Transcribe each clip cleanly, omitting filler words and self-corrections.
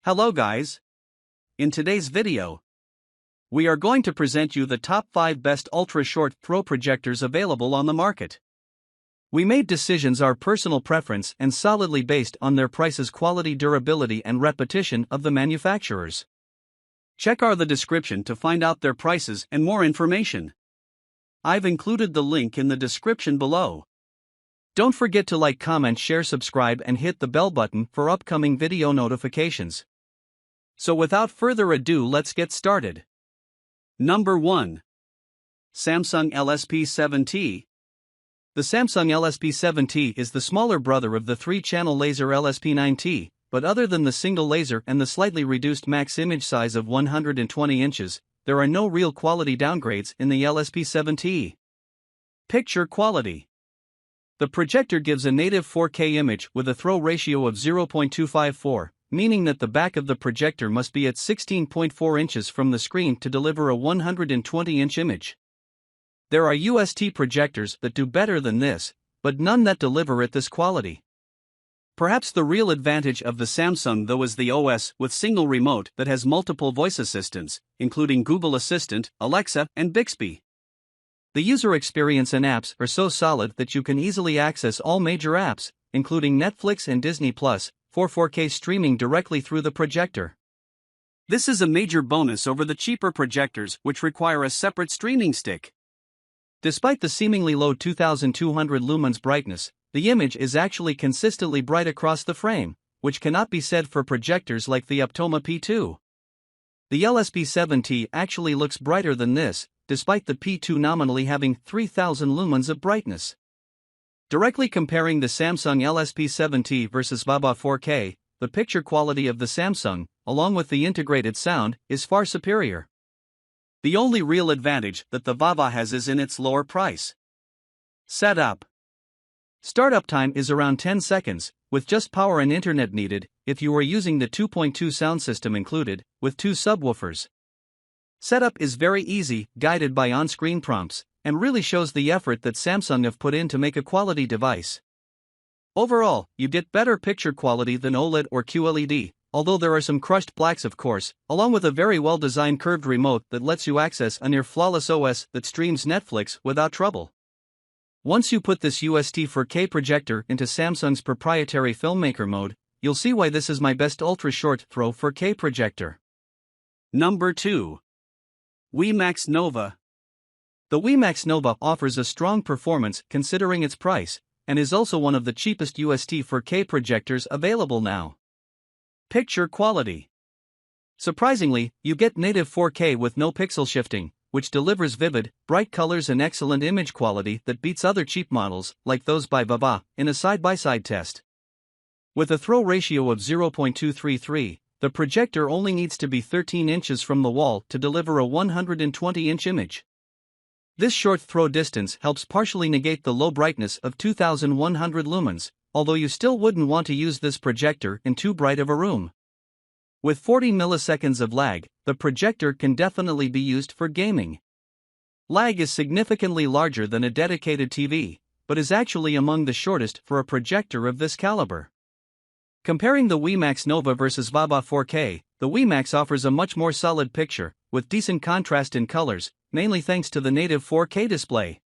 Hello guys! In today's video, we are going to present you the top 5 best ultra-short throw projectors available on the market. We made decisions our personal preference and solidly based on their prices, quality, durability and repetition of the manufacturers. Check the description to find out their prices and more information. I've included the link in the description below. Don't forget to like, comment, share, subscribe and hit the bell button for upcoming video notifications. So without further ado, let's get started. Number 1. Samsung LSP7T. The Samsung LSP7T is the smaller brother of the 3-channel laser LSP9T, but other than the single laser and the slightly reduced max image size of 120 inches, there are no real quality downgrades in the LSP7T. Picture quality. The projector gives a native 4K image with a throw ratio of 0.254, meaning that the back of the projector must be at 16.4 inches from the screen to deliver a 120-inch image. There are UST projectors that do better than this, but none that deliver at this quality. Perhaps the real advantage of the Samsung though is the OS with single remote that has multiple voice assistants, including Google Assistant, Alexa, and Bixby. The user experience and apps are so solid that you can easily access all major apps, including Netflix and Disney+, for 4K streaming directly through the projector. This is a major bonus over the cheaper projectors which require a separate streaming stick. Despite the seemingly low 2200 lumens brightness, the image is actually consistently bright across the frame, which cannot be said for projectors like the Optoma P2. The LSP7T actually looks brighter than this, despite the P2 nominally having 3000 lumens of brightness. Directly comparing the Samsung LSP7T versus VAVA 4K, the picture quality of the Samsung, along with the integrated sound, is far superior. The only real advantage that the VAVA has is in its lower price. Setup. Startup time is around 10 seconds, with just power and internet needed, if you are using the 2.2 sound system included, with 2 subwoofers. Setup is very easy, guided by on-screen prompts, and really shows the effort that Samsung have put in to make a quality device. Overall, you get better picture quality than OLED or QLED, although there are some crushed blacks of course, along with a very well-designed curved remote that lets you access a near-flawless OS that streams Netflix without trouble. Once you put this UST 4K projector into Samsung's proprietary filmmaker mode, you'll see why this is my best ultra-short throw 4K projector. Number 2. Wemax Nova. The Wemax Nova offers a strong performance considering its price, and is also one of the cheapest UST 4K projectors available now. Picture quality. Surprisingly, you get native 4K with no pixel shifting, which delivers vivid, bright colors and excellent image quality that beats other cheap models, like those by VAVA, in a side-by-side test. With a throw ratio of 0.233, the projector only needs to be 13 inches from the wall to deliver a 120-inch image. This short throw distance helps partially negate the low brightness of 2100 lumens, although you still wouldn't want to use this projector in too bright of a room. With 40 milliseconds of lag, the projector can definitely be used for gaming. Lag is significantly larger than a dedicated TV, but is actually among the shortest for a projector of this caliber. Comparing the Wemax Nova versus VAVA 4K, the Wemax offers a much more solid picture, with decent contrast in colors, mainly thanks to the native 4K display.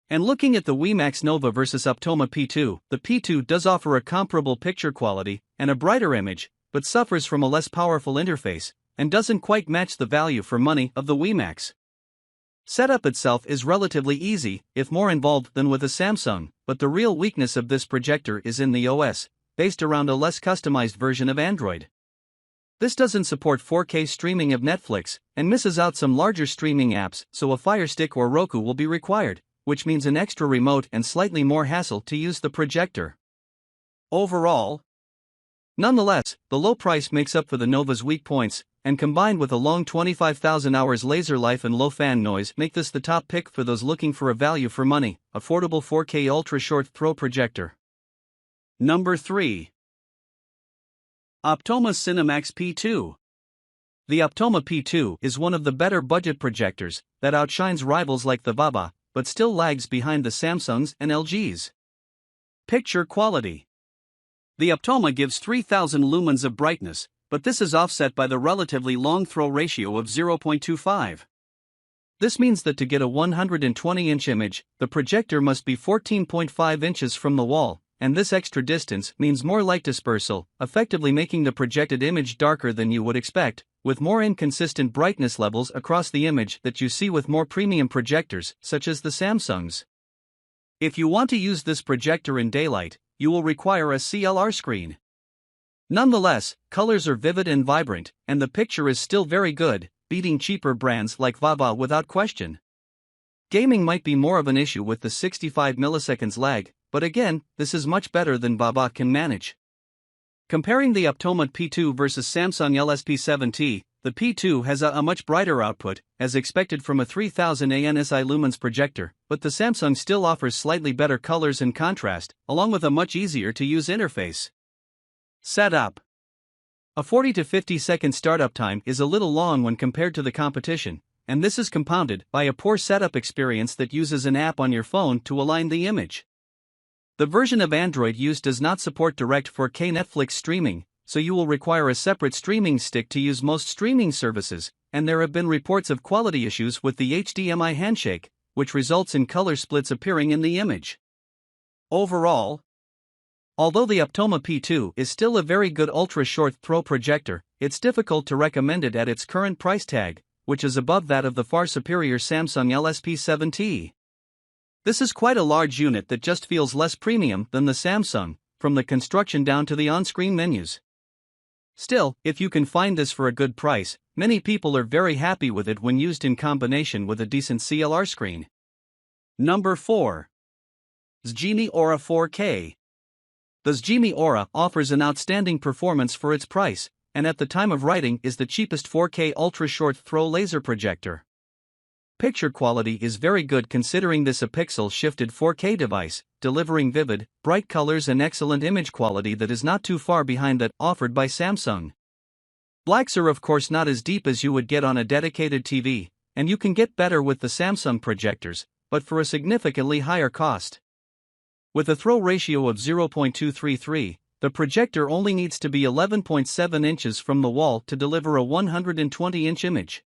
And looking at the Wemax Nova versus Optoma P2, the P2 does offer a comparable picture quality and a brighter image, but suffers from a less powerful interface, and doesn't quite match the value for money of the Wemax. Setup itself is relatively easy, if more involved than with a Samsung, but the real weakness of this projector is in the OS, based around a less customized version of Android. This doesn't support 4K streaming of Netflix, and misses out some larger streaming apps, so a Fire Stick or Roku will be required, which means an extra remote and slightly more hassle to use the projector. Overall, nonetheless, the low price makes up for the Nova's weak points, and combined with a long 25,000 hours laser life and low fan noise make this the top pick for those looking for a value for money, affordable 4K ultra-short throw projector. Number 3. Optoma CinemaX P2. The Optoma P2 is one of the better budget projectors that outshines rivals like the VAVA, but still lags behind the Samsungs and LGs. Picture quality. The Optoma gives 3000 lumens of brightness, but this is offset by the relatively long throw ratio of 0.25. This means that to get a 120-inch image, the projector must be 14.5 inches from the wall, and this extra distance means more light dispersal, effectively making the projected image darker than you would expect, with more inconsistent brightness levels across the image that you see with more premium projectors, such as the Samsung's. If you want to use this projector in daylight, you will require a CLR screen. Nonetheless, colors are vivid and vibrant, and the picture is still very good, beating cheaper brands like Vava without question. Gaming might be more of an issue with the 65 milliseconds lag, but again, this is much better than Vava can manage. Comparing the Optoma P2 versus Samsung LSP7T, the P2 has a much brighter output, as expected from a 3000 ANSI Lumens projector, but the Samsung still offers slightly better colors and contrast, along with a much easier to use interface. Setup. A 40 to 50 second startup time is a little long when compared to the competition, and this is compounded by a poor setup experience that uses an app on your phone to align the image. The version of Android used does not support direct 4K Netflix streaming, so you will require a separate streaming stick to use most streaming services, and there have been reports of quality issues with the HDMI handshake, which results in color splits appearing in the image. Overall, although the Optoma P2 is still a very good ultra-short throw projector, it's difficult to recommend it at its current price tag, which is above that of the far superior Samsung LSP7T. This is quite a large unit that just feels less premium than the Samsung, from the construction down to the on-screen menus. Still, if you can find this for a good price, many people are very happy with it when used in combination with a decent CLR screen. Number 4. ZGini Aura 4K. The ZGini Aura offers an outstanding performance for its price, and at the time of writing is the cheapest 4K ultra-short throw laser projector. Picture quality is very good considering this a pixel-shifted 4K device, delivering vivid, bright colors and excellent image quality that is not too far behind that offered by Samsung. Blacks are of course not as deep as you would get on a dedicated TV, and you can get better with the Samsung projectors, but for a significantly higher cost. With a throw ratio of 0.233, the projector only needs to be 11.7 inches from the wall to deliver a 120-inch image.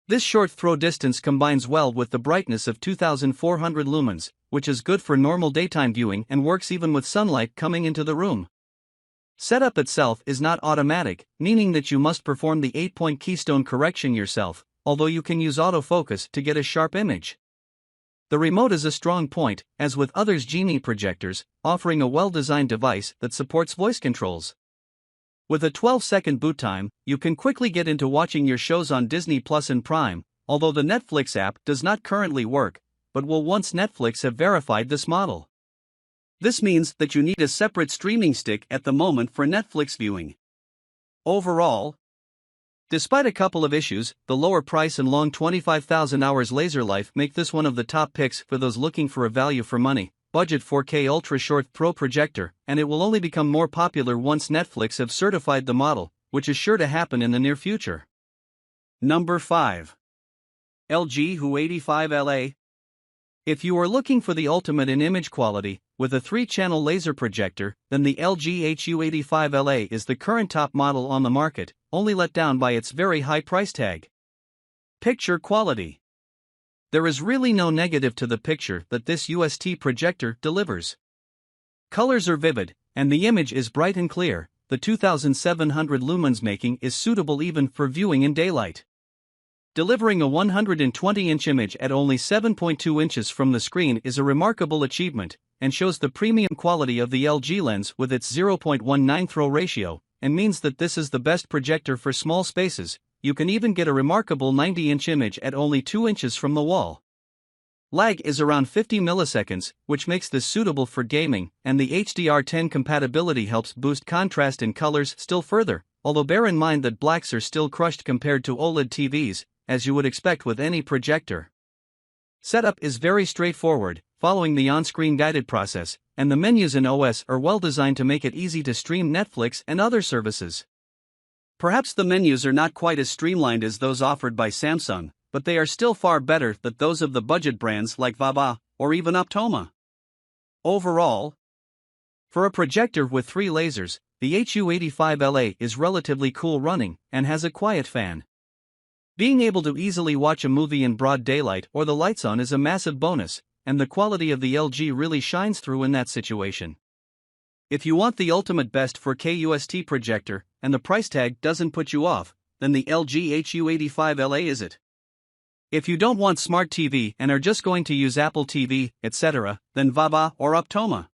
This short throw distance combines well with the brightness of 2400 lumens, which is good for normal daytime viewing and works even with sunlight coming into the room. Setup itself is not automatic, meaning that you must perform the 8-point keystone correction yourself, although you can use autofocus to get a sharp image. The remote is a strong point, as with other ZGini projectors, offering a well-designed device that supports voice controls. With a 12-second boot time, you can quickly get into watching your shows on Disney Plus and Prime, although the Netflix app does not currently work, but will once Netflix have verified this model. This means that you need a separate streaming stick at the moment for Netflix viewing. Overall, despite a couple of issues, the lower price and long 25,000 hours laser life make this one of the top picks for those looking for a value for money, budget 4K ultra-short throw projector, and it will only become more popular once Netflix have certified the model, which is sure to happen in the near future. Number 5. LG HU85LA. If you are looking for the ultimate in image quality, with a 3-channel laser projector, then the LG HU85LA is the current top model on the market, only let down by its very high price tag. Picture quality. There is really no negative to the picture that this UST projector delivers. Colors are vivid, and the image is bright and clear. The 2700 lumens making is suitable even for viewing in daylight. Delivering a 120-inch image at only 7.2 inches from the screen is a remarkable achievement, and shows the premium quality of the LG lens with its 0.19 throw ratio, and means that this is the best projector for small spaces. You can even get a remarkable 90-inch image at only 2 inches from the wall. Lag is around 50 milliseconds, which makes this suitable for gaming, and the HDR10 compatibility helps boost contrast and colors still further, although bear in mind that blacks are still crushed compared to OLED TVs, as you would expect with any projector. Setup is very straightforward, following the on-screen guided process, and the menus in OS are well designed to make it easy to stream Netflix and other services. Perhaps the menus are not quite as streamlined as those offered by Samsung, but they are still far better than those of the budget brands like Vava or even Optoma. Overall, For a projector with 3 lasers, the HU85LA is relatively cool running and has a quiet fan. Being able to easily watch a movie in broad daylight or the lights on is a massive bonus, and the quality of the LG really shines through in that situation. If you want the ultimate best 4K UST projector, and the price tag doesn't put you off, then the LG HU85LA is it. If you don't want smart TV and are just going to use Apple TV, etc., then VABA or Optoma.